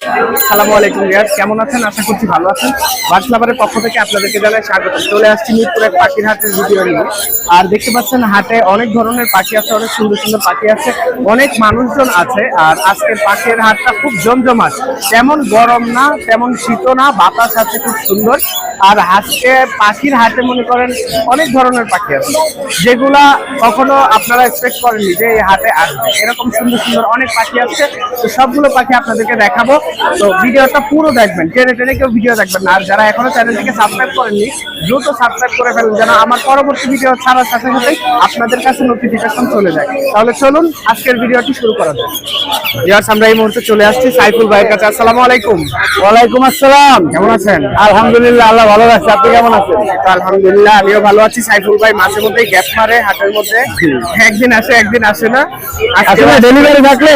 আসসালামু আলাইকুম ভিউয়ার্স, কেমন আছেন? আশা করছি ভালো আছেন। বার্ডস লাভারের পক্ষ থেকে আপনাদেরকে জানাই স্বাগত। চলে আসছি মিরপুরের পাখির হাটের ভিডিও নিয়ে। আর দেখতে পাচ্ছেন হাটে অনেক ধরনের পাখি আছে, অনেক সুন্দর সুন্দর পাখি আছে, অনেক মানুষজন আছে। আর আজকের পাখির হাটটা খুব জমজমাট, তেমন গরম না তেমন শীত না, বাতাস আছে খুব সুন্দর। আর আজকে পাখির হাটে মনে করেন অনেক ধরনের পাখি আছে যেগুলা কখনো আপনারা এক্সপেক্ট করেননি যে এই হাটে আসবে। এরকম সুন্দর সুন্দর অনেক পাখি আছে, তো সবগুলো পাখি আপনাদেরকে দেখাবো। তো ভিডিওটা পুরো দেখবেন, টেনে টেনে কেউ ভিডিও দেখবেন না। আর যারা এখনো চ্যানেলটিকে সাবস্ক্রাইব করেননি দ্রুত সাবস্ক্রাইব করে ফেলুন, যেন আমার পরবর্তী ভিডিও ছাড়ার সাথে সাথে আপনাদের কাছে নোটিফিকেশন চলে যায়। তাহলে চলুন আজকের ভিডিওটি শুরু করা যাক। ভিউয়ার্স, আমরা এই মুহূর্তে চলে আসছি সাইফুল ভাইয়ের কাছে। আসসালামু আলাইকুম। ওয়ালাইকুম আসসালাম। কেমন আছেন? আলহামদুলিল্লাহ, আল্লাহ ভালো রাখছে। আপনি কেমন আছেন? আলহামদুলিল্লাহ, আমিও ভালো আছি। সাইফুল ভাই মাঝে মধ্যেই গ্যাপ মারে হাটের মধ্যে, একদিন আসে একদিন আসে না। আসলে ডেলিভারি থাকলে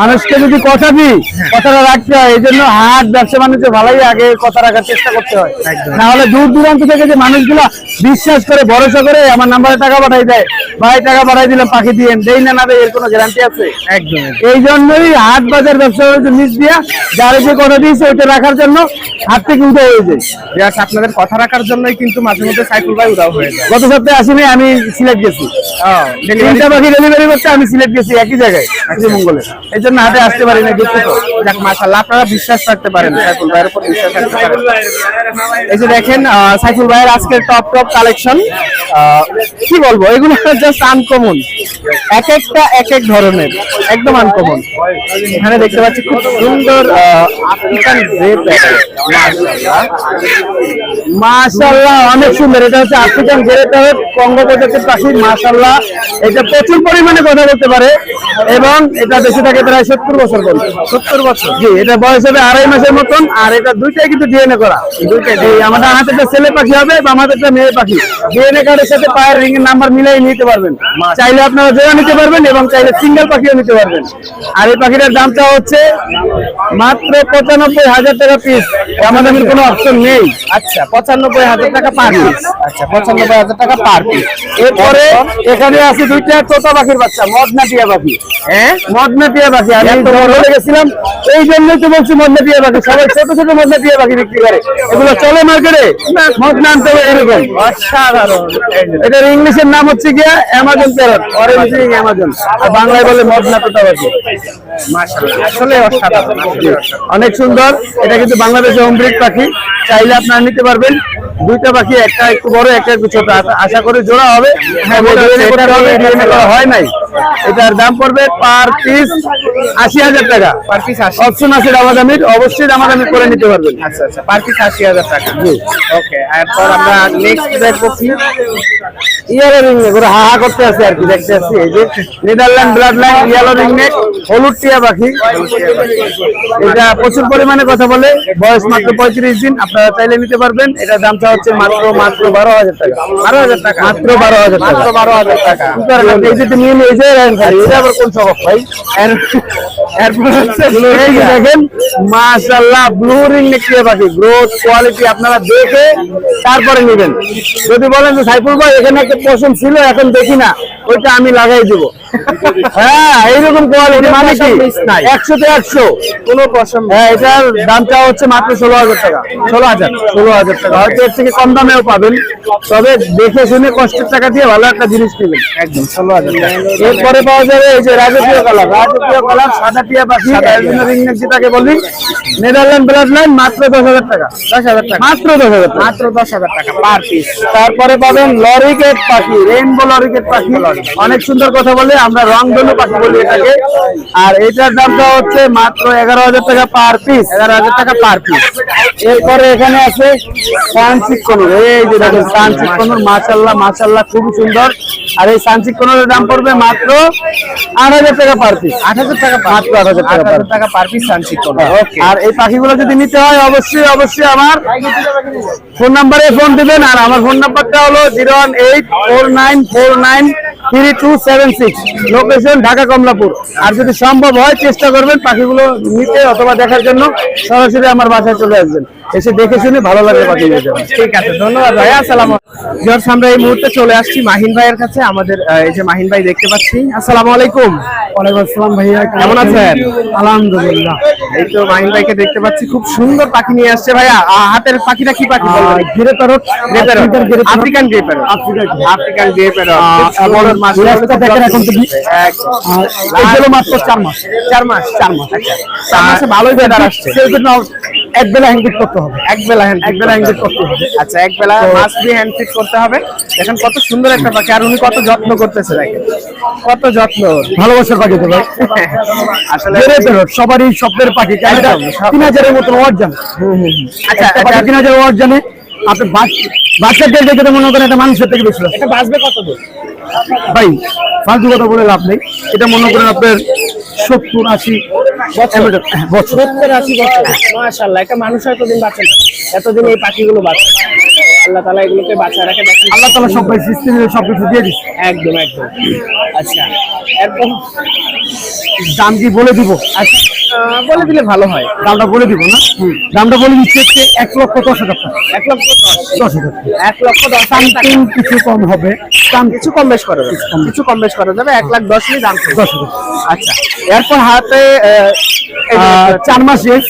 মানুষকে যদি কথা দিই, কথাটা রাখতে হয়। এই জন্য হাট ব্যবসা বাণিজ্য ভালোই আগে কথা রাখার চেষ্টা করতে হয়, না হলে দূর দূরান্ত থেকে যে মানুষগুলো বিশ্বাস করে ভরসা করে আমার নাম্বারে টাকা পাঠাই দেয়, ভাই টাকা পাঠাই দিলাম পাখি দিয়ে দেই না দেয়, এর কোনো গ্যারান্টি আছে? একদম। এই জন্যই হাট বাজার ব্যবসা বাণিজ্য নিজ দিয়া যারা যে কথা দিয়েছে ওইটা রাখার জন্য হাট থেকে উঠে হয়ে যায়। আপনাদের কথা রাখার জন্যই কিন্তু মাঝে মধ্যে সাইফুল ভাই উদাও হয়ে যায়। গত সপ্তাহে আসিনি, আমি সিলেট গেছি, তিনটা পাখি ডেলিভারি করতে আমি সিলেট গেছি একই জায়গায় মঙ্গলে। এই জন্য হাটে আসতে পারি না, দুঃখিত। যাক, মাশাআল্লাহ, আপনারা বিশ্বাস রাখতে পারেন সাইফুল ভাইয়ের উপর, বিশ্বাস রাখতে পারেন। এই যে দেখেন সাইফুল ভাইয়ের আজকের টপ কালেকশন, কি বলবো, এগুলো জাস্ট আনকমন, এক একটা এক এক ধরনের, একদম আনকমন। এখানে দেখতে পাচ্ছি খুব সুন্দর আফ্রিকান গ্রে প্যারেট, মাশাআল্লাহ অনেক সুন্দর। এটা হচ্ছে আফ্রিকান গ্রে প্যারেট, কঙ্গো প্রজাতির পাখি। মাশাআল্লাহ, এটা প্রচুর পরিমাণে কথা বলতে পারে এবং এটা দেশে থাকে প্রায় 70 বছর পর্যন্ত। 70 বছর? জি, এটা বয়স হবে 2.5 মাসের মতন। আর এটা দুইটাই কিন্তু ডিএনএ করা, দুইটাই। আমাদের হাতে একটা ছেলে পাখি হবে বা আমাদের একটা মেয়ে পাখি, ডিএনএ কার্ডের সাথে পায়ের রিং এর নাম্বার মিলাই নিতে পারবেন। চাইলে আপনারা জোড়া নিতে পারবেন এবং চাইলে সিঙ্গেল পাখিও নিতে পারবেন। আর এই পাখিটার দামটা হচ্ছে মাত্র 95,000 টাকা পিস, আমাদের কোনো অপশন নেই। আচ্ছা, 95,000 টাকা পার পিস। আচ্ছা, 95,000 টাকা পার পিস। এরপরে এখানে আছে দুইটা তোতা পাখির বাচ্চা, মদনা টিয়া পাখি। হ্যাঁ, মদনা টিয়া পাখি আমি তো বলে গেছিলাম, এই জন্যই তো বলছি মদনা টিয়া পাখি। সবাই ছোট ছোট মদনা টিয়া পাখি বিক্রি করে, এগুলো চলে মার্কেটে, মদনা আনতে হবে এরকম। অসাধারণ। এটার ইংলিশের নাম হচ্ছে গিয়া Amazon parrot, orange ring Amazon, আর বাংলায় বলে মদনা তোতা পাখি। মাশাআল্লাহ, আসলে অসাধারণ, অনেক সুন্দর। এটা কিন্তু বাংলাদেশের হোম ব্রিড পাখি, চাইলে আপনারা নিতে পারবেন। দুইটা পাখি, একটা একটু বড় একটা একটু ছোট, আশা করি জোড়া হবে। হয় নাই। এটার দাম পড়বে পার পিস 80,000 টাকা। Per piece 80? অপশন আছে দামাদামির, অবশ্যই দামাদামি করে নিতে পারবেন। আচ্ছা আচ্ছা, পার পিস 80,000 টাকা। জি, ওকে। এরপর আমরা নেক্সট দেখবো কি, ইয়েলো রিং নেক, ওরা হা করতে আছে আর কি, দেখতে আসছি। এই যে Netherland blood line yellow ring neck, হলুদ টিয়া পাখি। এটা প্রচুর পরিমাণে কথা বলে, বয়স মাত্র 35 দিন। আপনারা চাইলে নিতে পারবেন। এটার দামটা হচ্ছে মাত্র 12,000 টাকা। 12,000 টাকা? মাত্র 12,000 টাকা। মাত্র 12,000 টাকা। এই যে তুমি নিয়ে যে এটা আবার কোন সবক ভাই? এরপর হচ্ছে দেখেন, মাশাআল্লাহ ব্লু রিং নেক টিয়া পাখি, গ্রোথ কোয়ালিটি আপনারা দেখে তারপরে নেবেন। যদি বলেন যে সাইফুল ভাই এখানে একটা পছন্দ ছিল এখন দেখি না, ওইটা আমি লাগাই দিব। হ্যাঁ, এইরকম কোয়ালিটি, মানে কি 100 তে 100 কোনো পছন্দ। হ্যাঁ, এটার দামটা হচ্ছে মাত্র 16,000 টাকা। 16,000 টাকা। হয়তো এর থেকে কম দামেও পাবেন, তবে দেখে শুনে কষ্টের টাকা দিয়ে ভালো একটা জিনিস নেবেন। একদম 16,000 টাকা। এরপরে পাওয়া যাবে এই যে রাজকীয় কালার, সাদা টিয়া পাখি, রিং নেক যেটাকে বলি, নেদারল্যান্ড ব্লাড লাইন, মাত্র 10,000 টাকা। 10,000 টাকা? মাত্র 10,000 টাকা। মাত্র 10,000 টাকা পার পিস। তারপরে পাবেন লরিকেট পাখি, রেইনবো লরিকেট পাখি, অনেক সুন্দর কথা বলে, আমরা রংধনু পাখি বলি এটাকে। আর এটার দামটা হচ্ছে মাত্র 11,000 টাকা পার পিস। 11,000 টাকা পার পিস। এরপরে এখানে আছে সানচিক কোনর, এই যে দেখেন সানচিক কোনর, মাশাআল্লাহ মাশাআল্লাহ খুবই সুন্দর। আর এই সানচিক কোনরের দাম পড়বে মাত্র 8,000 টাকা পার পিস। 8,000 টাকা? মাত্র 8,000 টাকা পার পিস সানচিক কোনর। ওকে। আর এই পাখিগুলো যদি নিতে হয় অবশ্যই আমার ফোন নাম্বারে ফোন দিবেন। আর আমার ফোন নাম্বারটা হলো 01849493276, লোকেশন ঢাকা কমলাপুর। আর যদি সম্ভব হয় চেষ্টা করবেন পাখিগুলো নিতে অথবা দেখার জন্য সরাসরি আমার বাসায় চলে আসবেন। এসে দেখে শুনে ভালো লাগলে পাখি নিয়ে যাবেন। ঠিক আছে, ধন্যবাদ ভাইয়া। আসসালামু আলাইকুম। আমরা এই মুহূর্তে চলে আসছি মাহিন ভাইয়ের কাছে। আমাদের এই যে মাহিন ভাই দেখতে পাচ্ছি। আসসালামু আলাইকুম। ওয়ালাইকুম আসসালাম ভাইয়া, কেমন আছেন? আলহামদুলিল্লাহ। এই তো মাহিন ভাইকে দেখতে পাচ্ছি, খুব সুন্দর পাখি নিয়ে আসছে ভাইয়া। হাতের পাখিটা কি পাখি বলবেন? Grey parrot, African grey parrot. African grey parrot. দেখেন এখন তো এগুলো মাত্র 4 মাস। 4 মাস। 4 মাস। আচ্ছা, 4 মাসে ভালোই বেদার আসছে। সেই জন্য এক বেলা হ্যান্ড ফিট করতে হবে। এক বেলা হ্যান্ড ফিট করতে হবে। আচ্ছা, এক বেলা মাছ দিয়ে হ্যান্ড ফিট করতে হবে। দেখেন কত সুন্দর একটা পাখি, আর উনি কত যত্ন করতেছে, দেখেন কত যত্ন। ভালোবাসার পাখি তো ভাই, আসলে সবারই স্বপ্নের পাখি। 3000-এর মতন অর্জন। আচ্ছা, 3000 অর্জনে আপনি বাচ্চাদের দেখে মনে করেন একটা মানুষের থেকে বেশি। এটা বাঁচবে কত দূর ভাই? ফালতু কথা বলে লাভ নেই। এটা মনে করেন আপনার 70-80 বছর। 70-80 বছর। মাশাআল্লাহ, একটা মানুষ এতদিন বাঁচে না, এতদিন এই পাখিগুলো বাঁচে। আল্লাহ তাআলা এগুলোকে বাঁচায় রাখে। দেখেন আল্লাহ তাআলা সব ভাই সিস্টেমে সবকিছু দিয়ে দিচ্ছে। একদম একদম। আচ্ছা, এরপর দাম কি বলে দিব? আচ্ছা, বলে দিলে ভালো হয়। দামটা বলে দিব না? দামটা বলে দিচ্ছে হচ্ছে 1,10,000 টাকা। 1,10,000 টাকা। 1,10,000 সামথিং কিছু কম হবে, কিছু কম বেশ করা যাবে, কিছু কম বেশ করা যাবে। 1,10,000 দাম। 10,000। আচ্ছা, এরপর হাতে 4 মাসের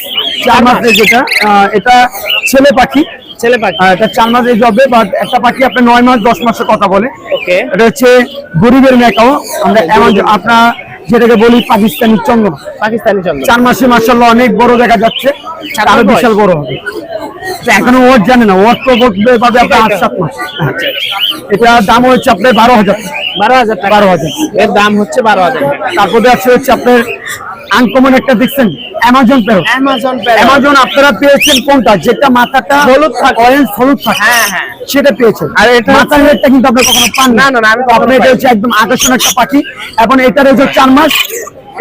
যেটা এটা ছেলে পাখি। ছেলে পাখি। এটা 4 মাস এজ হবে, বাট একটা পাখি আপনার 9 মাস 10 মাসের কথা বলে। ওকে, এটা হচ্ছে গরিবের মেকাও। আমরা আপনার যেটাকে বলি পাকিস্তানি চন্দ্রমা। পাকিস্তানি চন্দ্র। 4 মাসে মাশাআল্লাহ অনেক বড় দেখা যাচ্ছে, আরো বিশাল বড় হবে। এখনো ওর জানে না, ওর তো বলতে পারবে আপনার 8-7 মাস। এটা দাম হচ্ছে আপনার 12,000 টাকা। 12,000 এর দাম হচ্ছে 12,000 টাকা। তারপরে হচ্ছে আপনার আনকমন একটা দেখছেন অ্যামাজন প্যারট। অ্যামাজন আপনারা পেয়েছেন কোনটা? যেটা মাথাটা হলুদ থাকে, অরেঞ্জ হলুদ থাকে। হ্যাঁ, সেটা পেয়েছেন। আর এটা মাথার রেটটা কিন্তু আপনি কখনো পান না। না, আমি কখনো এটা হচ্ছে একদম আকর্ষণ একটা পাখি, এবং এটার হচ্ছে 4 মাস।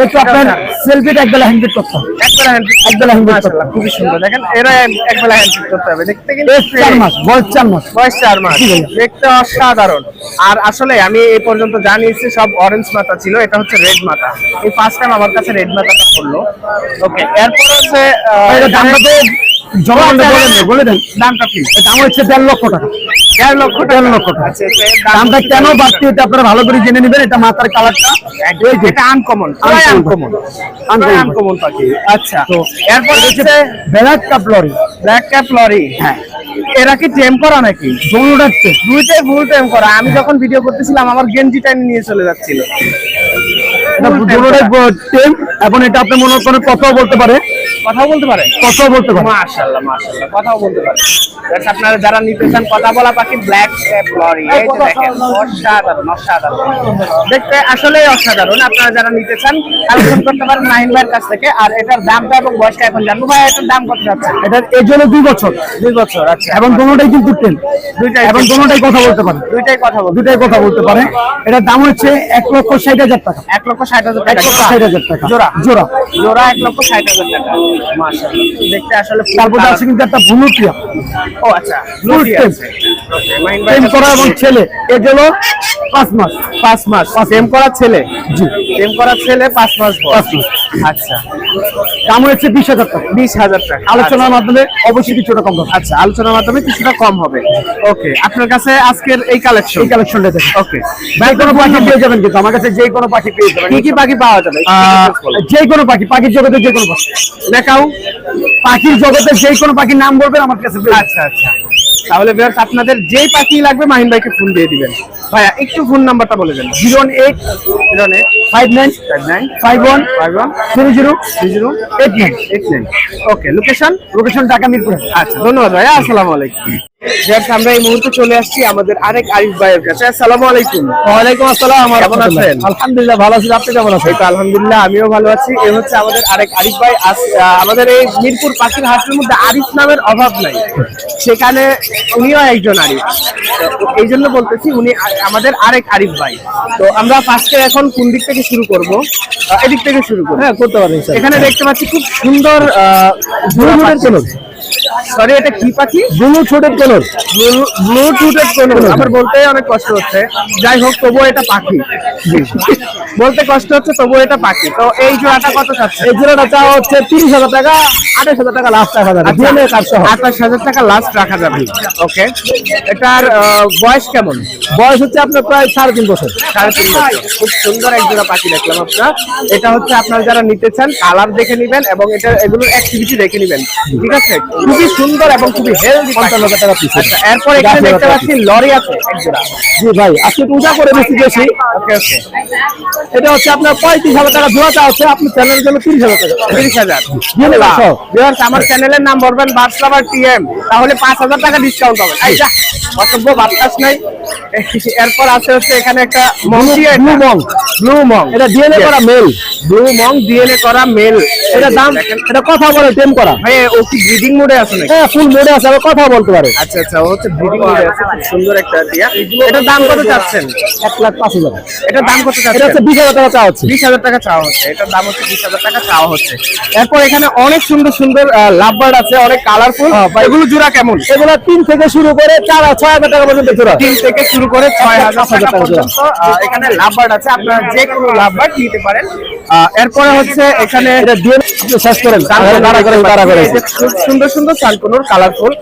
একটু আপনার সেলফিটা একবেলা হ্যান্ড করতে হবে। একবেলা হ্যান্ড করতে হবে। খুবই সুন্দর। দেখেন এরা একবেলা হ্যান্ড করতে হবে। দেখতে কিন্তু 4 মাস বয়স, 4 মাস বয়স 4 মাস। দেখতে অসাধারণ। আর আসলে আমি এই পর্যন্ত জানিয়েছি সব অরেঞ্জ মাথা ছিল, এটা হচ্ছে রেড মাথা। এই ফার্স্ট টাইম আমার কাছে রেড মাথাটা পড়লো। ওকে, এরপর হচ্ছে দামটা তো বলে দেন। দামটা কি? দাম হচ্ছে 1.5 লক্ষ টাকা। 1.5 লক্ষ টাকা। আচ্ছা, দামটা কেন বাড়তি এটা আপনারা ভালো করে জেনে নেবেন। এটা মাথার কালারটা এটা আনকমন, আনকমন পাখি। আচ্ছা, তো এরপর হচ্ছে black cup lorry. Black cap lory. হ্যাঁ, এরা কি টেম করা নাকি? দুইটাই ফুল টেম করা। আমি যখন ভিডিও করতেছিলাম আমার গেঞ্জি টাইম নিয়ে চলে যাচ্ছিল। টেম, এবং এটা আপনি মনে করেন কথাও বলতে পারে। মাশাআল্লাহ, কথাও বলতে পারে। আপনারা যারা নিতে চান কথা বলা পাখি, ব্ল্যাক ক্যাপ লরি, এই যে দেখেন অসাধারণ। দেখতে আসলে অসাধারণ। আপনারা যারা নিতে চান কালেকশন করতে পারেন মাহিন ভাইয়ের কাছ থেকে। আর এটার দামটা এবং বয়সটা এখন জানবো। ভাই, এটার দাম কত যাচ্ছে? এটার এজ হলো 2 বছর। 2 বছর। আচ্ছা, এবং দুটোটাই কিন্তু টেম। এবং দুটোটাই কথা বলতে পারে। দুটাই কথা বলতে পারে। এটার দাম হচ্ছে 1,60,000 টাকা। 1,60,000 টাকা। 1,60,000 টাকা জোড়া। 1,60,000 টাকা। মাশাআল্লাহ, দেখতে আসলে তারপর আছে কিন্তু একটা ব্লুটিয়া। ও আচ্ছা, টেম করা এবং ছেলে। এজ হলো 5 মাস। 5 মাস টেম করা ছেলে। জি, টেম করা ছেলে 5 মাস বয়স। 5 মাস। আচ্ছা, দাম হচ্ছে 20,000 টাকা। 20,000 টাকা। আলোচনার মাধ্যমে অবশ্যই কিছুটা কম হবে। আচ্ছা, আলোচনার মাধ্যমে কিছুটা কম হবে। ওকে, আপনার কাছে আজকের এই কালেকশনটা দেখেন। ওকে, যে কোনো পাখি পেয়ে যাবেন, কিন্তু আমার কাছে যে কোনো পাখি পেয়ে যাবেন। কি পাখি পাওয়া যাবে? যে কোনো পাখি, পাখির জগতে যে কোনো পাখি দেখাও। পাখির জগতে যে কোনো পাখির নাম বলবেন আমার কাছে। আচ্ছা, তাহলে ভিউয়ার্স আপনাদের যেই পাখি লাগবে মাহিন ভাইকে ফোন দিয়ে দিবেন। ভাইয়া একটু ফোন নাম্বারটা বলে দেন। 01859303089। ওকে, লোকেশন ঢাকা মিরপুর। আচ্ছা, ধন্যবাদ ভাইয়া। আসসালামু আলাইকুম। আমরা এই মুহূর্তে চলে আসছি আমাদের আরেক আরিফ ভাইয়ের কাছে। আসসালামু আলাইকুম। ওয়ালাইকুম আসসালাম। কেমন আছেন? আলহামদুলিল্লাহ ভালো আছি। আপনি কেমন আছেন? আলহামদুলিল্লাহ, আমিও ভালো আছি। এই হচ্ছে আমাদের আরেক আরিফ ভাই। আমাদের এই মিরপুর পাখির হাটের মধ্যে আরিফ নামের অভাব নাই, সেখানে উনিও একজন আরিফ। এই জন্য বলতেছি উনি আমাদের আরেক আরিফ ভাই। তো আমরা ফার্স্টে এখন কোন দিক থেকে শুরু করব? এদিক থেকে শুরু করব। হ্যাঁ, করতে পারেন। এখানে দেখতে পাচ্ছি খুব সুন্দর সরি এটা কি পাখি? Blue throated কোনর। ব্লুটুথের কোনো আমার বলতে অনেক কষ্ট হচ্ছে, যাই হোক তবুও এটা পাখি। বলতে কষ্ট হচ্ছে তবুও এটা পাখি। তো এই জোড়াটা কত চাচ্ছে? এই জোড়াটা চাওয়া হচ্ছে 30,000 টাকা, 28,000 টাকা লাস্ট রাখা যাবে। ডিএনএ কার্ড সহ 28,000 টাকা লাস্ট রাখা যাবে। ওকে, এটার বয়স কেমন? বয়স হচ্ছে আপনার প্রায় 3.5 বছর। 3.5 বছর। খুব সুন্দর এক জোড়া পাখি দেখলাম আপনার। এটা হচ্ছে আপনার যারা নিতে চান কালার দেখে নিবেন এবং এটা এগুলোর অ্যাক্টিভিটি দেখে নিবেন, ঠিক আছে? খুবই সুন্দর এবং খুবই হেলদি। 55,000 টাকা পিস। আচ্ছা, এরপর এখানে দেখতে পাচ্ছি লরি আছে এক জোড়া। জি ভাই, আজকে পূজা করে বেশি বেশি। ওকে ওকে, এটা হচ্ছে আপনার 35,000 টাকা জোড়াটা আছে, আপনি চ্যানেলের জন্য 30,000 টাকা। 30,000। ডিএনএ কার্ড সহ। ভিউয়ার্স, আমার চ্যানেলের নাম বলবেন বার্ডস লাভার টিএম, তাহলে 5,000 টাকা ডিসকাউন্ট পাবেন। এই যা অসভ্য বাতাস নাই। এরপর আছে হচ্ছে এখানে একটা ব্লু মং। ব্লু মং, এটা ডিএনএ করা মেল। ব্লু মং ডিএনএ করা মেল। এটা দাম, এটা কথা বলে টেম করা। ভাই ও কি ব্রিডিং মোডে আছে নাকি? হ্যাঁ, ফুল মোডে আছে, আবার কথা বলতে পারে। আচ্ছা আচ্ছা, ও হচ্ছে ব্রিডিং মোডে আছে। খুব সুন্দর একটা টিয়া। এটার দাম কত চাচ্ছেন? 1,05,000। এটার দাম কত এটা চাচ্ছেন? হচ্ছে 20,000 টাকা চাওয়া হচ্ছে। 20,000 টাকা চাওয়া হচ্ছে। এটার দাম হচ্ছে 20,000 টাকা চাওয়া হচ্ছে। এরপর এখানে অনেক সুন্দর সুন্দর লাভবার্ড আছে, অনেক কালারফুল। এগুলো জোড়া কেমন? এগুলো 3 থেকে শুরু করে 6,000 টাকা পর্যন্ত জোড়া। 3 থেকে শুরু করে 6,000 টাকা টাকা জোড়া। পর্যন্ত এখানে লাভবার্ড আছে। আপনারা যে কোনো লাভবার্ড নিতে পারেন। এরপরে হচ্ছে এখানে এটা ডিএনএ আপনি শেষ করেন। এই যে খুব সুন্দর সুন্দর সানকুনুর কালারফুল।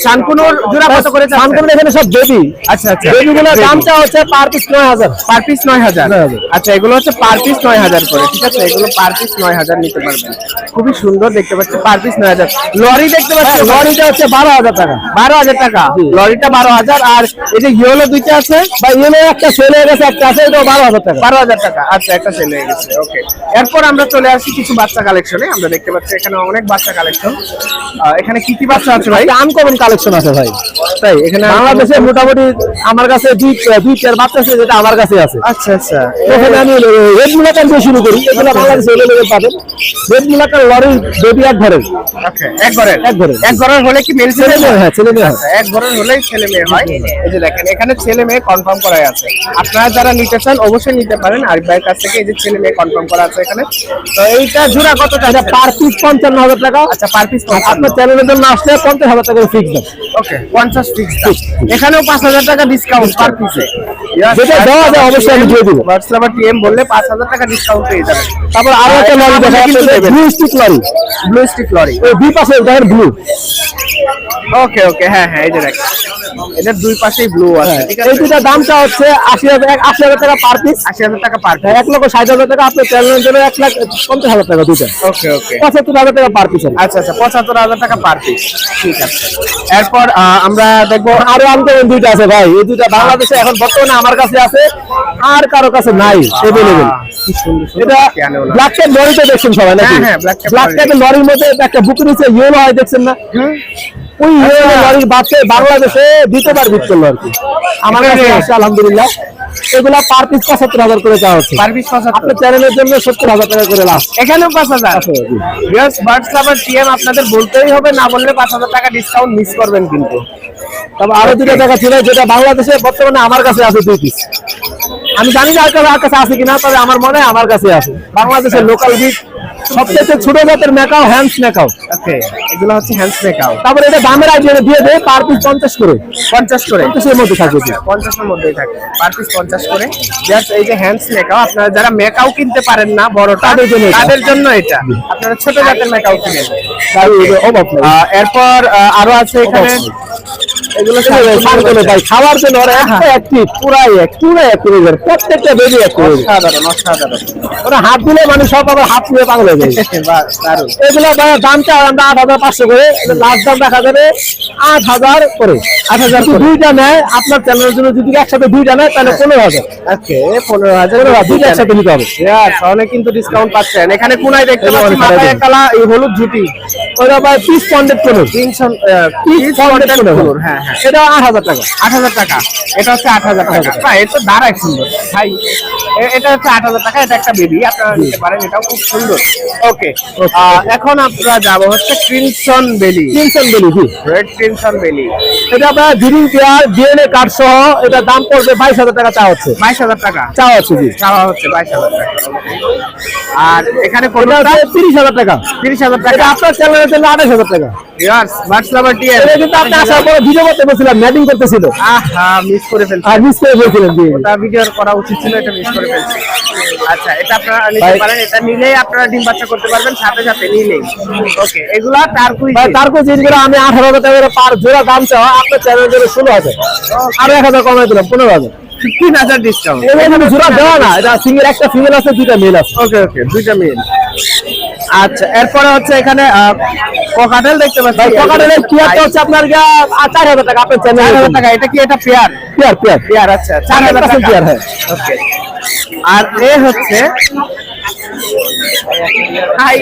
সানকুনুর জোড়া কত করে চাচ্ছেন? সানকুন এখানে সব বেবি। আচ্ছা আচ্ছা, বেবিগুলোর দামটা হচ্ছে পার পিস 9,000। Per piece 9,000। 9,000 আচ্ছা, এগুলো হচ্ছে পার পিস 9,000 করে, ঠিক আছে? এগুলো পার পিস 9,000 নিতে পারবেন। খুবই সুন্দর দেখতে পাচ্ছি, পার পিস 9,000। লরি দেখতে পাচ্ছি, লরিটা হচ্ছে 12,000 টাকা। 12,000 টাকা। লরিটা 12,000। আর এই যে ইয়েলো দুইটা আছে, বা ইয়েলো একটা সেল হয়ে গেছে, একটা আছে, এটা 12,000 টাকা। 12,000 টাকা। আচ্ছা, একটা সেল হয়ে গেছে। ওকে, এরপর আমরা চলে আসি কিছু বাচ্চা কালেকশনে। আমরা দেখতে পাচ্ছি এখানে অনেক বাচ্চা কালেকশন। এখানে কি কি বাচ্চা আছে ভাই? আনকমন কালেকশন আছে ভাই। তাই এখানে বাংলাদেশে মোটামুটি আমার কাছে দুই চার বাচ্চা আছে, যেটা আমার কাছে আছে। আচ্ছা আচ্ছা, এখানে আমি রেড মুলাকান দিয়ে শুরু করি। এগুলো বাংলাদেশে এভেলেবেল পাবেন। রেড মুলাকান লরির বেবি এক ঘরের। ওকে, এক ঘরের এক ঘরের হলে কি মেল ছেলে মেয়ে? হ্যাঁ, ছেলে মেয়ে হয়। আচ্ছা, এক ঘরের হলেই ছেলে মেয়ে হয়। এই যে দেখেন এখানে ছেলে মেয়ে কনফার্ম করাই আছে। আপনারা যারা নিতে চান অবশ্যই নিতে পারেন আরিফ ভাইয়ের কাছ থেকে। এই যে ছেলে মেয়ে কনফার্ম করা আছে এখানে। তো এইটা জোড়া কত টাকা? পার পিস 55,000 টাকা। আচ্ছা, পার পিস আপনার চ্যানেলের জন্য আসলে 50,000 টাকা ফিক্স দাম। ওকে, 50 ফিক্স। এখানেও 5,000 টাকা ডিসকাউন্ট পার পিসে। যেটা দেওয়া যায় অবশ্যই আমি দিয়ে দিব। হোয়াটসঅ্যাপ টিএম বললে 5,000 টাকা ডিসকাউন্ট পেয়ে যাবেন। তারপর আরো একটা লরি দেখা যাচ্ছে, blue stick lorry. Blue stick lorry. ওই দুই পাশে দেখেন ব্লু। ওকে ওকে, হ্যাঁ হ্যাঁ, এই যে দেখেন এটার দুই পাশেই ব্লু আছে, ঠিক আছে? এই দুটা দামটা হচ্ছে 80,000 টাকা পার পিস। 80,000 টাকা পার পিস। 1,60,000 টাকা। আপনার চ্যানেলের জন্য 1,50,000 টাকা দুইটা। ওকে ওকে, 75,000 টাকা পার পিস। আচ্ছা আচ্ছা, 75,000 টাকা পার পিস, ঠিক আছে। এরপর আমরা দেখবো আরো আনকমন দুইটা আছে ভাই। এই দুইটা বাংলাদেশে এখন বর্তমানে আমার কাছে আছে, আর কারো কাছে নাই এভেলেবেল। কি সুন্দর সুন্দর এটা পাখি আনেও না। ব্ল্যাক ক্যাপ লরিতে দেখছেন সবাই নাকি? হ্যাঁ, হ্যাঁ, black cap ব্ল্যাক ক্যাপ লরির মধ্যে একটা বুকের নিচে ইয়েলো হয়, দেখছেন না? ওই ইয়েলো লরির বাচ্চা বাংলাদেশে দ্বিতীয়বার বিট করলো আর কি। আমার কাছে আছে আলহামদুলিল্লাহ। এগুলা পার পিস 75,000 করে চাওয়া হচ্ছে। Per piece 75। আপনার চ্যানেলের জন্য 70,000 টাকা করে লাভ। এখানেও 5,000। ইয়েস, বার্ডস লাভার টিএম আপনাদের বলতেই হবে, না বললে 5,000 টাকা ডিসকাউন্ট মিস করবেন কিন্তু। তবে আরো দুটো টাকা ছিল, যেটা বাংলাদেশে বর্তমানে আমার কাছে আছে 2 পিস। আমি জানি না আর কাছে আছে কিনা, তবে আমার মনে হয় আমার কাছে আছে। বাংলাদেশের লোকাল বিট সবচেয়ে ছোট জাতের মেকাও, হ্যান্ডস মেকাও। ওকে, এগুলো হচ্ছে হ্যান্ডস মেকআপ। তারপরে এটা দামের আইডিয়া দিয়ে দেয় পার পিস 50 করে। 50 করে, 50 এর মধ্যে থাকবে। 50 এর মধ্যেই থাকে, পার পিস 50 করে। জাস্ট এই যে হ্যান্ডস মেকআপ, আপনারা যারা মেকআপ কিনতে পারেন না বড়টা, তাদের জন্য এটা। আপনারা ছোট জাতের মেকআপ কিনেন, অভাব নেই। এরপর আরো আছে এখানে এগুলো সানকুনো ভাই খাওয়ার জন্য ওরা একটা অ্যাক্টিভ, পুরাই অ্যাক্টিভ। প্রত্যেকটা বেবি অ্যাক্টিভ। অসাধারণ অসাধারণ। ওরা হাত দিলে মানে সব আবার হাত নিয়ে পাগল হয়ে যায়। বাহ, দারুণ। এগুলো দামটা আমরা 8,500 করে, লাস্ট দাম রাখা যাবে 8,000 করে। 8,000 দুইটা নেয় আপনার চ্যানেলের জন্য, যদি একসাথে দুইটা নেয় তাহলে 15,000। ওকে, 15,000 দুইটা একসাথে নিতে হবে। তাহলে কিন্তু ডিসকাউন্ট পাচ্ছেন। এখানে কোনায় দেখতে পাচ্ছি মাথায় কালা এই হলুদ জুটি, ওরা ভাই পিস কন্টেক্ট করুন। 300 পিস কন্টেন্ট করুন। হ্যাঁ এটা 8,000 টাকা। 8,000 টাকা, এটা হচ্ছে 8,000 টাকা। না, এটা তো দাঁড়ায় সুন্দর ভাই। এটা হচ্ছে 8,000 টাকা, এটা একটা বেবি, আপনারা নিতে পারেন, এটাও খুব সুন্দর। ওকে, এখন আমরা যাবো হচ্ছে ক্রিমসন বেলি। ক্রিমসন বেলি, জি রেড ক্রিমসন বেলি। এটা আপনার ব্রিডিং পেয়ার ডিএনএ কার্ড সহ, এটা দাম পড়বে 22,000 টাকা চা হচ্ছে। 22,000 টাকা চাওয়া হচ্ছে, জি চাওয়া হচ্ছে 22,000 টাকা। আর এখানে ওটা হচ্ছে 30,000 টাকা। 30,000 এটা টাকা। আপনার চ্যানেলের জন্য 28,000 টাকা। ইয়ার্স বাটস লাভার টিএম। এটা কিন্তু আপনি আসার পরে ভিডিও করতে বলছিলাম, ম্যাটিং করতেছিল, মিস করে ফেলছি। আর মিস করে বলছিলেন, জি ওটা ভিডিও করা উচিত ছিল, এটা মিস করে ফেলছি। আচ্ছা, এটা আপনারা নিতে পারেন, এটা নিলেই আপনারা ডিম বাচ্চা করতে পারবেন সাথে সাথে নিলেই। ওকে, এগুলা টার্কুইজ। ভাই তারপর জিনিস করে আমি 18,000 টাকা করে পার জোড়া দাম চাওয়া, আপনার চ্যানেলের জন্য 16,000, আরো 1,000 কমাই দিলাম 15,000। 15,000 ডিসকাউন্ট। এখানে জোড়া দেওয়া না, এটা সিঙ্গেল, একটা ফিমেল আছে, দুইটা মেল আছে। ওকে ওকে, দুইটা মেল। আচ্ছা, এরপরে হচ্ছে এখানে ককাটেল দেখতে পাচ্ছি। ককাটেলের পেয়ারটা হচ্ছে আপনার 4,000 টাকা, আপনার চ্যানেলে 4,000 টাকা। এটা কি এটা পেয়ার? পেয়ার পেয়ার পেয়ার, আচ্ছা 4,000 টাকা পেয়ার, হ্যাঁ। ওকে, আর এ হচ্ছে আই,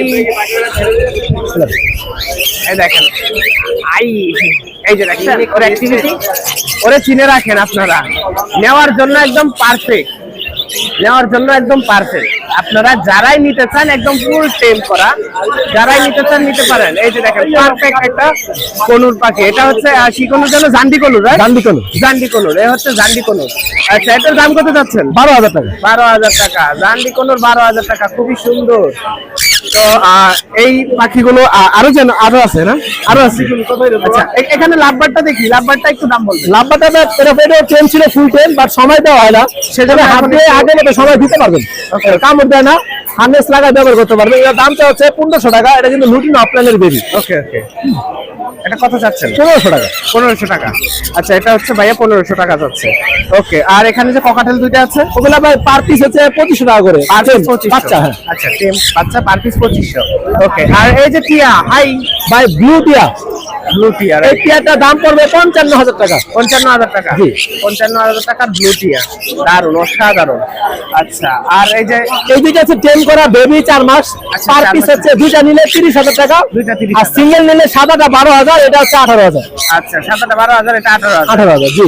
এই দেখেন আই, এই যে দেখেন ওর অ্যাক্টিভিটি, ওরে চিনে রাখেন আপনারা। নেওয়ার জন্য একদম পারফেক্ট, নেওয়ার জন্য একদম পারফেক্ট। আপনারা যারাই নিতে চান একদম ফুল টেম করা, যারাই নিতে চান নিতে পারেন। এই যে দেখেন পারফেক্ট একটা কনুর পাখি। এটা হচ্ছে কি কনুর জন্য? জান্ডি কনুর, রাইট? জান্ডি কনুর, জান্ডি কনুর, এ হচ্ছে জান্ডি কনুর। আচ্ছা, এটার দাম কত যাচ্ছেন? 12,000 টাকা। 12,000 টাকা, জান্ডি কনুর 12,000 টাকা, খুবই সুন্দর। তো এই পাখিগুলো আরো আছে না? আরো আছে। আচ্ছা, এখানে লাভবারটা দেখি, লাভবারটা একটু দাম বলবেন। লাভবারটা টেম ছিল, ফুল টেম, বাট সময় দেওয়া হয় না, সেজন্য হাতে আগে মতো সময় দিতে পারবেন। কামড় দেয় না, হার্নেস লাগায় ব্যবহার করতে পারবেন। এর দামটা হচ্ছে 1500 টাকা। এটা কিন্তু লুটিন অফলাইনের বেবি। ওকে ওকে, এটা কত চাচ্ছেন? 1500 টাকা। 1500 টাকা। আচ্ছা, এটা হচ্ছে ভাইয়া 1500 টাকা যাচ্ছে। ওকে, আর এখানে যে ককাটেল দুইটা আছে, ওগুলা ভাই পার পিস হচ্ছে 2500 টাকা করে। পার পিস 2500 বাচ্চা, হ্যাঁ। আচ্ছা, টেম বাচ্চা পার পিস 2500। ওকে, আর এই যে টিয়া, হাই ভাই ব্লু টিয়া, ব্লু টিয়া, এই টিয়াটার দাম পড়বে 55,000 টাকা। 55,000 টাকা। জি। 55,000 টাকা ব্লু টিয়া, দারুণ, অসাধারণ। আচ্ছা, আর এই যে এই দুইটা আছে টেম করা বেবি, 4 মাস, আচ্ছা, পার 4 পিস মাস। হচ্ছে দুইটা নিলে 30,000 টাকা, দুইটা 30,000 আর সিঙ্গেল নিলে সাদাটা 12,000, এটা হচ্ছে 18,000। আচ্ছা, 7টা 12,000, এটা 18,000। 18,000, জি।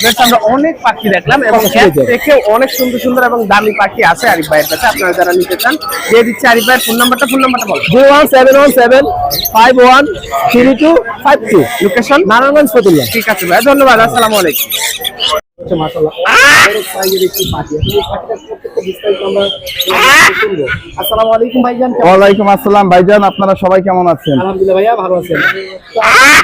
বেশ, আমরা অনেক পাখি দেখলাম এবং এর থেকে অনেক সুন্দর সুন্দর এবং দামি পাখি আছে আরিফ ভাইয়ের কাছে। আপনারা যারা নিতে চান দিয়ে দিচ্ছে। আরিফ ভাইয়ের ফোন নাম্বারটা বলো। 01717513252, লোকেশন নারায়ণগঞ্জ, ফতুল্লা। ঠিক আছে ভাই, ধন্যবাদ। আসসালামু আলাইকুম। আসসালামু আলাইকুম ভাইজান। ওয়ালাইকুম আসসালাম ভাইজান, আপনারা সবাই কেমন আছেন? আলহামদুলিল্লাহ ভাইয়া, ভালো আছেন?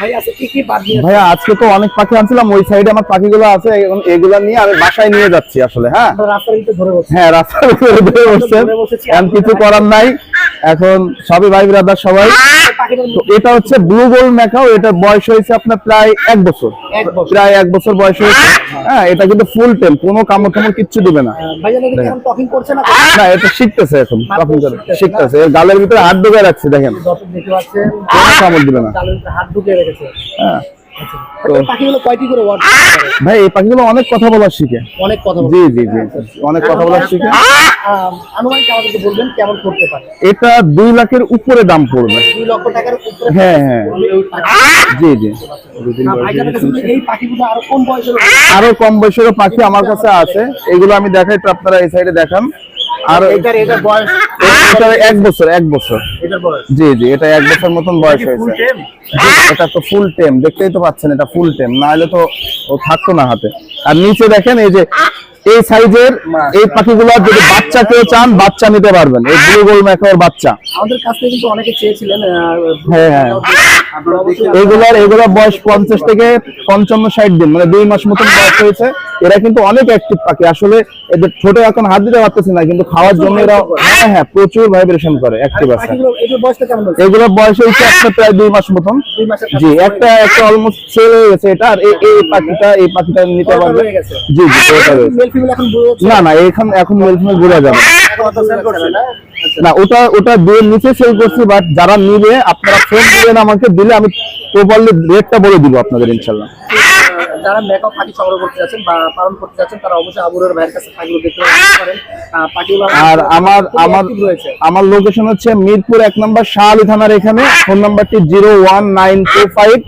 ভাই আছে কি কি পাখি? ভাইয়া আজকে তো অনেক পাখি আনছিলাম, ওই সাইডে আমার পাখিগুলো আছে, এখন এগুলা নিয়ে আমি বাসায় নিয়ে যাচ্ছি আসলে। হ্যাঁ রাস্তার ভিতরে ধরে বসে। হ্যাঁ, রাস্তার উপরে ধরে বসছেন, এখন কিছু করার নাই, এখন সবই ভাই ব্রাদার সবাই। তো এটা হচ্ছে ব্লু গোল্ড ম্যাকাও, এটার বয়স হয়েছে আপনার প্রায় 1 বছর, প্রায় 1 বছর বয়স হয়েছে। হ্যাঁ, এটা কিন্তু ফুল টেম, কোনো কামড় টামড় কিচ্ছু দিবে না। ভাইজান এটা কি এখন টকিং করছে না? না, এটা শিখতেছে, এখন টকিং করে শিখতেছে। এর গালের ভিতরে হাত ঢুকে রাখছে, দেখেন, দর্শক দেখতে পাচ্ছেন, কোনো কামড় দিবে না। গালের ভিতরে হাত ঢুকিয়ে রেখেছে। হ্যাঁ, তো পাখিগুলো কয়টি করে ওয়ার্ড করে? ভাই এই পাখিগুলো অনেক কথা বলা শিখে। অনেক কথা জি বলে। জি জি, অনেক কথা বলা শিখে। আনুমানিক আমাদেরকে বলবেন কেমন করতে পারে? এটা 2 লাখের উপরে দাম পড়বে। 2 লক্ষ টাকার উপরে? হ্যাঁ হ্যাঁ, জি জি। ভাইজানের কাছে এই পাখিগুলো আরো কম বয়সের? আরো কম বয়সের পাখি আমার কাছে আছে, এগুলো আমি দেখাই, তো আপনারা এই সাইডে দেখান। আর এটার বয়স? এটা 1 বছর, 1 বছর। এটার বয়স? জি জি, এটা 1 বছর মতন বয়স হয়েছে। জি, এটা তো ফুল টেম, দেখতেই তো পাচ্ছেন, এটা ফুল টেম, না হলে তো ও থাকতো না হাতে। আর নিচে দেখেন, এই যে এই সাইজের এই পাখিগুলো যদি বাচ্চা কেউ চান, বাচ্চা নিতে পারবেন, এই ব্লু গোল্ড ম্যাকাওর বাচ্চা। আমাদের কাছ থেকে কিন্তু অনেকে চেয়েছিলেন। হ্যাঁ হ্যাঁ, এগুলোর বয়স 50 থেকে 55-60 দিন, মানে 2 মাস মতন বয়স হয়েছে। এরা কিন্তু অনেক অ্যাক্টিভ পাখি আসলে, এদের ছোট এখন হাত দিতে পারতেছে না, কিন্তু খাওয়ার জন্য এরা হ্যাঁ হ্যাঁ প্রচুর ভাইব্রেশন করে, অ্যাক্টিভ আছে। এগুলোর বয়সটা কেমন হচ্ছে? এগুলোর বয়স হচ্ছে আপনার প্রায় 2 মাস মতন। 2 মাসের? জি, একটা অলমোস্ট সেল হয়ে গেছে এটা। আর এই পাখিটা নিতে পারবে। জি জি, ওটা রয়েছে। মেল ফিমেল এখন বুঝে যাচ্ছে? না না, এখন মেল ফিমেল ঘুরে যাবে না, ওটা দিয়ে নিচে সেল করছি। বাট যারা নিবে, আপনারা ফোন দিবেন আমাকে, দিলে আমি প্রপারলি রেটটা বলে দিব আপনাদের ইনশাআল্লাহ। যারা মেকআপ পাখি সংগ্রহ করতে যাচ্ছেন বা পালন করতে যাচ্ছেন, তারা অবশ্যই আবুরের ভাইয়ের কাছে পাখিগুলো দেখতে পারেন। পাখিগুলো আর রয়েছে। আমার লোকেশন হচ্ছে মিরপুর 1 নম্বর শাহ আলী থানার এখানে। ফোন নাম্বারটি 01925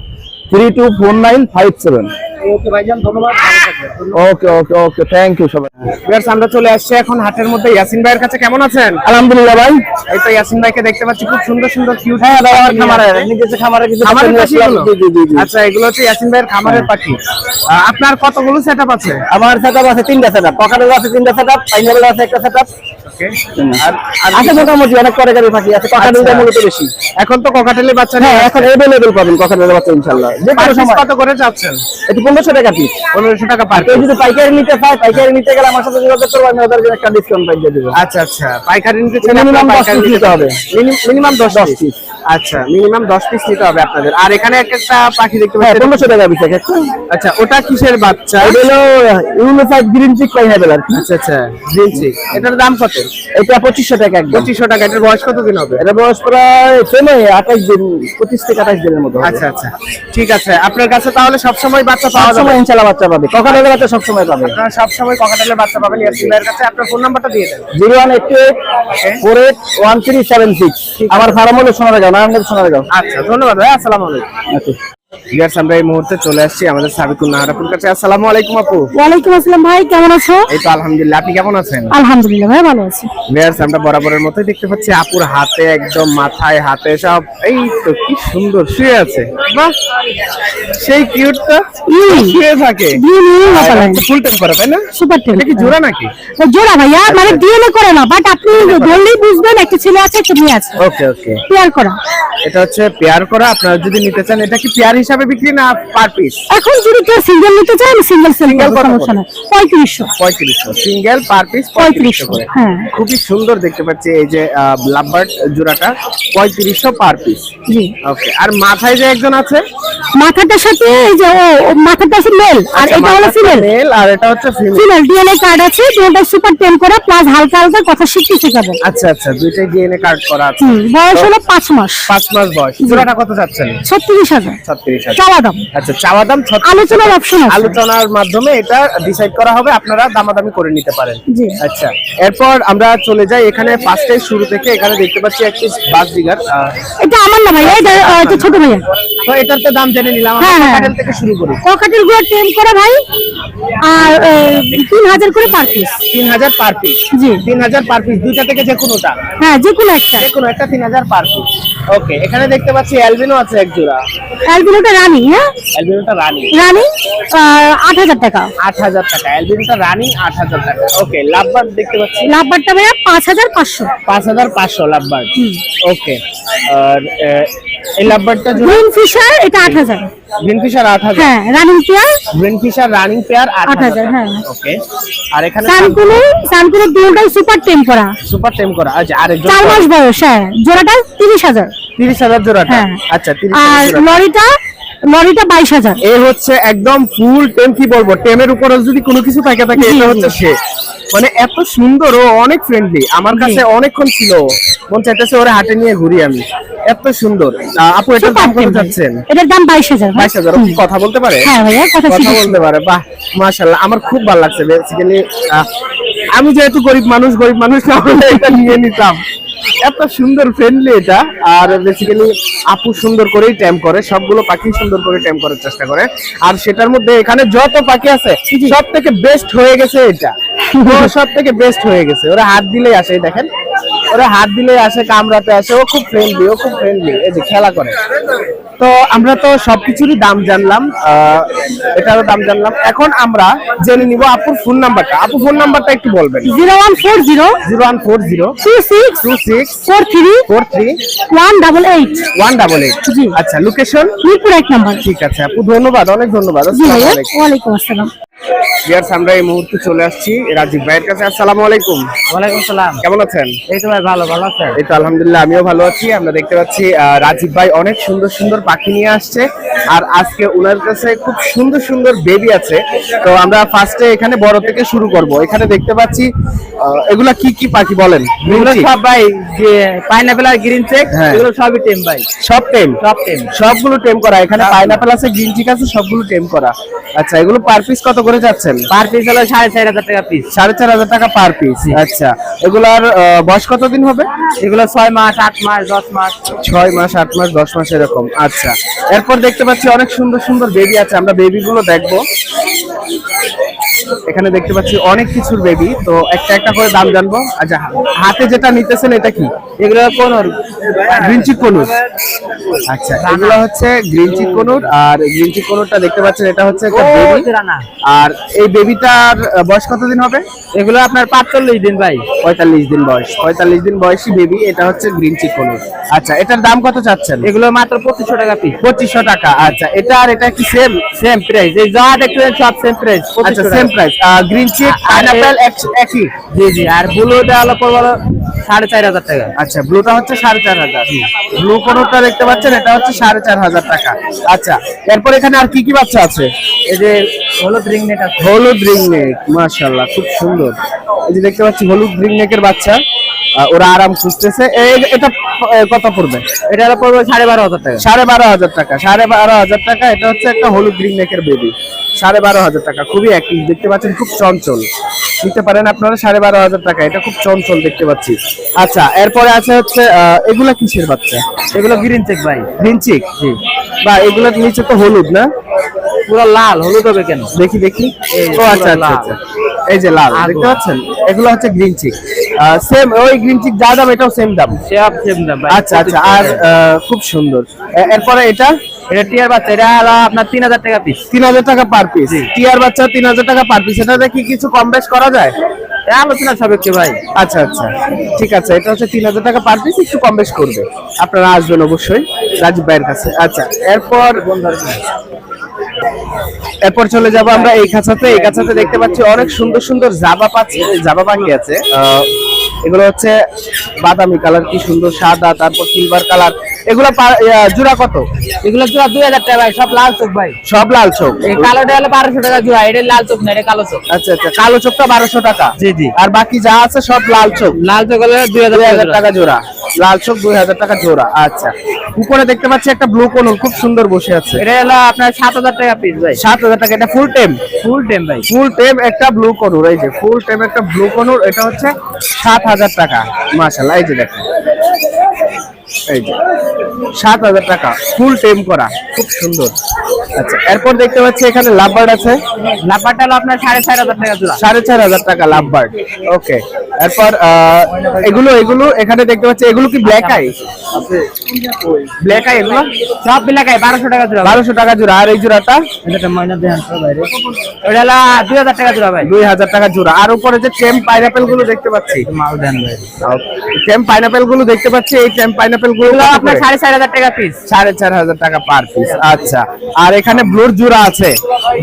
324957। ওকে ভাইজান, ধন্যবাদ, ভালো থাকবেন। ওকে ওকে ওকে, থ্যাংক ইউ সবাই। ভিউয়ার্স, আমরা চলে আসছি এখন হাটের মধ্যে ইয়াসিন ভাইয়ের কাছে। কেমন আছেন? আলহামদুলিল্লাহ ভাই। এই তো ইয়াসিন ভাইকে দেখতে পাচ্ছি, খুব সুন্দর সুন্দর কিউট। হ্যাঁ দাদা, আমার খামারে নিজস্ব খামারে কিছু খামারের পাখি পাখি নিয়ে আসলাম। এগুলো? জি জি জি। আচ্ছা, এগুলো হচ্ছে ইয়াসিন ভাইয়ের খামারের পাখি। আপনার কতগুলো সেটআপ আছে? আমার সেটআপ আছে 3টা সেটআপ, পকেটের আছে 3টা সেটআপ, পাইনাপেল আছে একটা সেটআপ। ওকে। আর আছে মোটামুটি অনেক করেকারি পাখি আছে, ককাটেলটা মূলত বেশি। এখন তো ককাটেলের বাচ্চা হ্যাঁ, নেই, এখন अवेलेबल পাবেন ককাটেলের বাচ্চা ইনশাআল্লাহ। যে কোনো সময়। কত করে চাচ্ছেন? এটা 1500 টাকা পিস। 1500 টাকা পার কেউ যদি পাইকারি নিতে চায়, পাইকারি নিতে গেলে আমার সাথে যোগাযোগ করবে, আমি ওদের জন্য একটা ডিসকাউন্ট পাই দিয়ে দেব। আচ্ছা আচ্ছা, পাইকারি নিতে চাইলে মিনিমাম আপনার 10 পাইকারি পিস নিতে হবে। Minimum 10 10 piece. পিস। আচ্ছা, মিনিমাম 10 পিস নিতে হবে আপনাদের। আর এখানে একটা পাখি দেখতে হ্যাঁ, পাচ্ছেন। 1500 টাকা পিস একটা। আচ্ছা, ওটা কিসের বাচ্চা? এটা হলো ইউনিফাইড গ্রিন চিক পাইনাপেল আর কি। আচ্ছা আচ্ছা, গ্রিন চিক। এটার দাম কত? এটা 2500 টাকা একদম। 2500 টাকা। এটার বয়স কতদিন হবে? এটা বয়স প্রায় সেমে 28 দিন, 25 থেকে 28 দিনের মতো হবে। আচ্ছা আচ্ছা, ঠিক আছে। আপনার কাছে তাহলে সবসময় বাচ্চা পাওয়া সব যাবে? সময় ইনশাআল্লাহ বাচ্চা পাবে, ককাটেলের বাচ্চা সব সময় পাবে। আপনারা সবসময় ককাটেলের বাচ্চা পাবেন ইয়াসিন ভাইয়ের কাছে। আপনার ফোন নাম্বারটা দিয়ে দেন। 01884811376। আমার ফার্ম হলো সোনারগাঁও, নারায়ণগঞ্জ সোনারগাঁও। আচ্ছা, ধন্যবাদ ভাই। আসসালামু আলাইকুম। আচ্ছা। ভিউয়ার্স, আমরা এই মুহূর্তে চলে আসছি আমাদের সাবিকুন নাহারাপুর কাছে। আসসালামু আলাইকুম আপু। ওয়ালাইকুম আসসালাম ভাই, কেমন আছো? এই তো আলহামদুলিল্লাহ, আপনি কেমন আছেন? আলহামদুলিল্লাহ ভাই, ভালো আছি। ভিউয়ার্স, আমরা বরাবরের মতোই দেখতে পাচ্ছি আপুর হাতে একদম মাথায় হাতে সব, এই তো কি সুন্দর শুয়ে আছে। বাহ, সেই কিউট তো শুয়ে থাকে। ফুল টাইম করে, তাই না? Super ten. এটা কি জোড়া নাকি? জোড়া ভাইয়া, মানে ডিএনএ করে না, বাট আপনি ধরলেই বুঝবেন একটা ছেলে আছে একটা মেয়ে আছে, ওকে ওকে। পেয়ার করা। এটা হচ্ছে পেয়ার করা। আপনারা যদি নিতে চান, এটা কি পেয়ার হিসাবে বিক্রি না পার পিস? এখন যদি কেউ সিঙ্গেল নিতে চায়, আমি সিঙ্গেল সেল Single করব, কত সমস্যা করে? না। 3500। 3500 সিঙ্গেল, পার পিস 3500 করে। হ্যাঁ। খুবই সুন্দর দেখতে পাচ্ছি এই যে লাভবার্ড জোড়াটা 3500 পার পিস। জি। ওকে। আর মাথায় যে একজন আছে, মাথাটার সাথে এই যে মাথাটা আছে মেল, আর এটা হলো ফিমেল। মেল আর এটা হচ্ছে ফিমেল। ফিমেল ডিএনএ কার্ড আছে, দুটোটা সুপার টেন করা, প্লাস হালকা হালকা কথা শিখতে শেখাবে। আচ্ছা আচ্ছা, দুইটাই ডিএনএ কার্ড করা আছে। বয়স হলো 5 মাস। 5 মাস বয়স। জোড়াটা কত চাচ্ছেন? 36,000 36,000। চাওয়া দাম। আচ্ছা, চাওয়া দাম 36,000। আলোচনার অপশন আছে। আলোচনার মাধ্যমে এটা ডিসাইড করা হবে, আপনারা দামাদামি করে নিতে পারেন। জি। আচ্ছা, এরপর আমরা চলে যাই এখানে ফার্স্টে শুরু থেকে। এখানে দেখতে পাচ্ছি একটি বাস দিগার। এটা আমার না ভাইয়া, এটা ছোট ভাইয়া। তো এটার তো দাম জেনে নিলাম। হ্যাঁ, আমরা হ্যাঁ। ককাটেল থেকে শুরু করি। ককাটেল গুলো টেম করা ভাই, আর 3000 করে পার পিস। 3000 per piece. জি। 3000 পার পিস, দুইটা থেকে যে কোনোটা, হ্যাঁ, যে কোনো একটা। যে কোনো একটা 3000 পার পিস। ওকে। এখানে দেখতে পাচ্ছি অ্যালবিনো আছে এক জোড়া। অ্যালবিনোটা রানি, হ্যাঁ অ্যালবিনোটা রানি। রানি 8000 টাকা। 8000 টাকা। অ্যালবিনোটা রানি 8000 টাকা। ওকে। লাভবার্ড দেখতে পাচ্ছি লাভবারটা ভাইয়া 5500। 5500 লাভবার্ড। ওকে। আর এই লাভবার্ডটা জোড়া গ্রিন ফিশার এটা 8000। Green fisher 8000। হ্যাঁ, running pair green fisher running pair 8000। হ্যাঁ। ওকে। আর এখানে সানকুলো দুটোটাই সুপার টেম করা, সুপার টেম করা। আচ্ছা, আরেকজন 4 মাস বয়স। হ্যাঁ, জোড়াটা 30,000। 30,000 জোড়াটা। হ্যাঁ। আচ্ছা, আর 30,000 জোড়া। লরিটা 22,000। এ হচ্ছে একদম ফুল টেম। কি বলবো, টেমের উপরে যদি কোনো কিছু থাকে জি, এটা জি। হচ্ছে সে। মানে এত সুন্দর, ও অনেক ফ্রেন্ডলি। আমার কাছে অনেকক্ষণ ছিল, মন চাইতেছে ওরে হাটে নিয়ে ঘুরি আমি। এত সুন্দর। আপু, এটার দাম কত যাচ্ছেন? এটার দাম 22,000। 22,000। ও কি কথা বলতে পারে? হ্যাঁ ভাইয়া, কথা কথা শিখেছি। বলতে পারে। বাহ, মাশাআল্লাহ। আমার খুব ভালো লাগছে বেসিক্যালি। আমি যেহেতু গরিব মানুষ তাহলে এটা নিয়ে নিতাম। এত সুন্দর ফ্রেন্ডলি এটা। আর বেসিক্যালি আপু সুন্দর করেই ট্যাম করে, সবগুলো পাখি সুন্দর করে ট্যাম করার চেষ্টা করে। আর সেটার মধ্যে এখানে যত পাখি আছে সব থেকে বেস্ট হয়ে গেছে এটা। সব থেকে বেস্ট হয়ে গেছে। ওরা হাত দিলেই আসে, এই দেখেন, ওরা হাত দিলেই আসে, কামড়াতে আসে। ও খুব ফ্রেন্ডলি, ও খুব ফ্রেন্ডলি। এই যে খেলা করে। তো আমরা তো সবকিছুরই দাম জানলাম, এটারও দাম জানলাম। এখন আমরা জেনে নিব আপুর ফোন নাম্বারটা। আপু, ফোন নাম্বারটা একটু বলবেন। 0140 0140 26 26 43 43 188। 188। জি। আচ্ছা, লোকেশন মিরপুর 1 নাম্বার। ঠিক আছে আপু, ধন্যবাদ, অনেক ধন্যবাদ। জি আসসালামু ভাইয়া, আলাইকুম। ওয়ালাইকুম আসসালাম। ভিউয়ার্স, আমরা এই মুহূর্তে চলে আসছি রাজীব ভাইয়ের কাছে। আসসালামু আলাইকুম। ওয়ালাইকুম সালাম। কেমন আছেন? এই তো ভাই, ভালো আছেন? এই তো আলহামদুলিল্লাহ, আমিও ভালো আছি। আমরা দেখতে পাচ্ছি রাজীব ভাই অনেক সুন্দর সুন্দর পাখি নিয়ে আসছে। আর আজকে ওনার কাছে খুব সুন্দর সুন্দর বেবি আছে। তো আমরা ফার্স্টে এখানে বড় থেকে শুরু করব। এখানে দেখতে পাচ্ছি এগুলা কি কি পাখি বলেন? এগুলো সব ভাই যে পাইনাপেল আর গ্রিন চেক, হ্যাঁ। এগুলো সবই টেম ভাই, সব টেম। সব টেম। সবগুলো টেম করা। এখানে পাইনাপেল আছে, গ্রিন চিক আছে, সবগুলো টেম করা। আচ্ছা, এগুলো পার পিস কত করে যাচ্ছেন? পার পিস হলো 4,500 টাকা পিস। 4,500 টাকা পার পিস। আচ্ছা, এগুলার বয়স কতদিন হবে? এগুলো 6 মাস, 8 মাস, 10 মাস। 6 মাস, 8 মাস, 10 মাস এরকম। আচ্ছা, এরপর দেখতে পাচ্ছি পাচ্ছি অনেক সুন্দর সুন্দর বেবি আছে, আমরা বেবি গুলো দেখবো। এখানে দেখতে পাচ্ছি অনেক কিছুর বেবি, তো একটা একটা করে দাম জানবো। আচ্ছা, হাতে যেটা নিতেছেন এটা কি? এগুলো কোনোর গ্রিন চিক কনুর। আচ্ছা, এগুলো হচ্ছে গ্রিন চিক কনুর। আর গ্রিন চিক কনুরটা দেখতে পাচ্ছেন এটা হচ্ছে একটা বেবি। আর এই বেবিটার বয়স কতদিন হবে? এগুলো আপনার 45 দিন ভাই। 45 দিন বয়স, 45 দিন বয়সী বেবি। এটা হচ্ছে গ্রিন চিক কনুর। আচ্ছা, এটার দাম কত চাচ্ছেন? এগুলো মাত্র 2500 টাকা পিস। 2500 টাকা। আচ্ছা, এটা আর এটা কি সেম? সেম প্রাইস, এই যা দেখতেছেন সব সেম প্রাইস। আচ্ছা, same price. Green cheek pineapple একই। জি জি। আর ব্লুটা হলো পড়বে 4500 টাকা। আচ্ছা, ব্লুটা হচ্ছে 4500। ব্লু কোনটা দেখতে পাচ্ছেন এটা হচ্ছে 4500 টাকা। আচ্ছা, এরপর এখানে আর কি কি বাচ্চা আছে? এই যে হলুদ রিং নেট আছে। হলুদ রিং নেক, মাশাআল্লাহ খুব সুন্দর। এই যে দেখতে পাচ্ছি হলুদ রিং নেকের বাচ্চা, ওরা আরাম খুঁজতেছে। এটা কত পড়বে? এটা হলো পড়বে 12500 টাকা। 12500 টাকা। 12500 টাকা। এটা হচ্ছে একটা হলুদ রিং নেকের বেবি। 12500 টাকা। খুবই অ্যাক্টিভ দেখতে পাচ্ছেন, খুব চঞ্চল। নিতে পারেন আপনারা 12500 টাকা। এটা খুব চঞ্চল দেখতে পাচ্ছি। আচ্ছা, এরপরে আছে হচ্ছে এগুলা কিসের বাচ্চা? এগুলো গ্রিন চেক ভাই। Green cheek. জি। বা এগুলোর নিচে তো হলুদ না? পুরো লাল, হলুদ হবে কেন? দেখি দেখি। এই ও আচ্ছা আচ্ছা আচ্ছা, এই যে লাল দেখতে পাচ্ছেন, এগুলো হচ্ছে গ্রিন চিক। সেম ওই গ্রিন চিক যা দাম এটাও সেম দাম। সব সেম দাম ভাই। আচ্ছা আচ্ছা। আর খুব সুন্দর। এরপরে এটা টিয়ার বাচ্চা, এটা হলো আপনার 3000 টাকা পিস। 3000 টাকা পার পিস। টিয়ার বাচ্চা 3000 টাকা পার পিস। এটাতে কি কিছু কম বেশ করা যায়? আলোচনা সাপেক্ষে ভাই। আচ্ছা আচ্ছা, ঠিক আছে। এটা হচ্ছে 3000 টাকা পার পিস, একটু কম বেশ করবে। আপনারা আসবেন অবশ্যই রাজীব ভাইয়ের কাছে। আচ্ছা, এরপর চলে যাব আমরা এই খাঁচাতে। এই খাঁচাতে দেখতে পাচ্ছি অনেক সুন্দর সুন্দর জাবা পাখি আছে। এগুলো হচ্ছে বাদামি কালার, কি সুন্দর সাদা, তারপর সিলভার কালার। এগুলো জোড়া কত? এগুলো জোড়া 2000 টাকা ভাই। সব লাল চোখ ভাই। সব লাল চোখ। এই কালোটা হলো 1200 টাকা জোড়া। এটা লাল চোখ না, এটা কালো চোখ। আচ্ছা আচ্ছা, কালো চোখটা 1200 টাকা। জি জি। আর বাকি যা আছে সব লাল চোখ। লাল চোখ হলো 2000 টাকা জোড়া। লাল চোখ 2000 টাকা জোড়া। আচ্ছা, উপরে দেখতে পাচ্ছি একটা ব্লু কোনুর, খুব সুন্দর বসে আছে। এটা হলো আপনার 7000 টাকা পিস ভাই। 7000 টাকা। এটা ফুল টেম? ফুল টেম ভাই। ফুল টেম একটা ব্লু কোনুর। এই যে ফুল টেম একটা ব্লু কোনুর, এটা হচ্ছে 7000 টাকা। মাশাআল্লাহ, এই যে দেখেন, এই যে 7000 টাকা ফুল টেম করা, খুব সুন্দর। আচ্ছা, এরপর দেখতে পাচ্ছি এখানে লাভবার্ড আছে। লাভবার্ডটা হলো আপনার 4500 টাকা জোড়া। 4500 টাকা লাভবার্ড। ওকে, এরপর এগুলো এখানে দেখতে পাচ্ছি, এগুলো কি ব্ল্যাক আই? ব্ল্যাক আই এগুলো সব মিলাকায় 1200 টাকা জোড়া। 1200 টাকা জোড়া। আর এই জোড়াটা? এটা ময়না দেন তো বাইরে। ওটা হলো 2000 টাকা জোড়া ভাই। 2000 টাকা জোড়া। আর উপরে যে টেম পাইনাপেল গুলো দেখতে পাচ্ছি, মাল দেন ভাই। টেম পাইনাপেল গুলো দেখতে পাচ্ছি, এই টেম পাইনাপেল গুলো আপনার 4500 টাকা পিস। 4500 টাকা পার পিস। আচ্ছা, আর এখানে ব্লুর জোড়া আছে।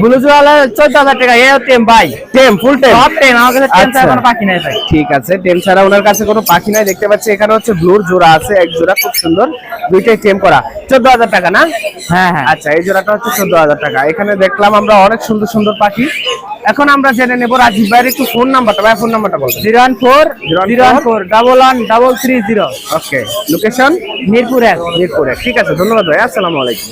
ব্লু জোড়া হলো 14000 টাকা। এই টেম ভাই। টেম ফুল টেম? সব টেম। আমার কাছে টেম ছাড়া আচ্ছা। কোনো পাখি নাই ভাই। ঠিক আছে, টেম ছাড়া ওনার কাছে কোনো পাখি নাই। দেখতে পাচ্ছি এখানে হচ্ছে ব্লুর জোড়া আছে, এক জোড়া, খুব সুন্দর। দুইটাই টেম করা। 14000 টাকা না? হ্যাঁ হ্যাঁ। আচ্ছা, এই জোড়াটা হচ্ছে 14000 টাকা। এখানে দেখলাম আমরা অনেক সুন্দর সুন্দর পাখি। এখন আমরা জেনে নেব রাজীব ভাইয়ের একটু ফোন নাম্বারটা। ভাই, ফোন নাম্বারটা বলবেন। 014111130। ওকে, লোকেশন মিরপুর 1। মিরপুর 1। ঠিক আছে, ধন্যবাদ ভাই। আসসালামু আলাইকুম।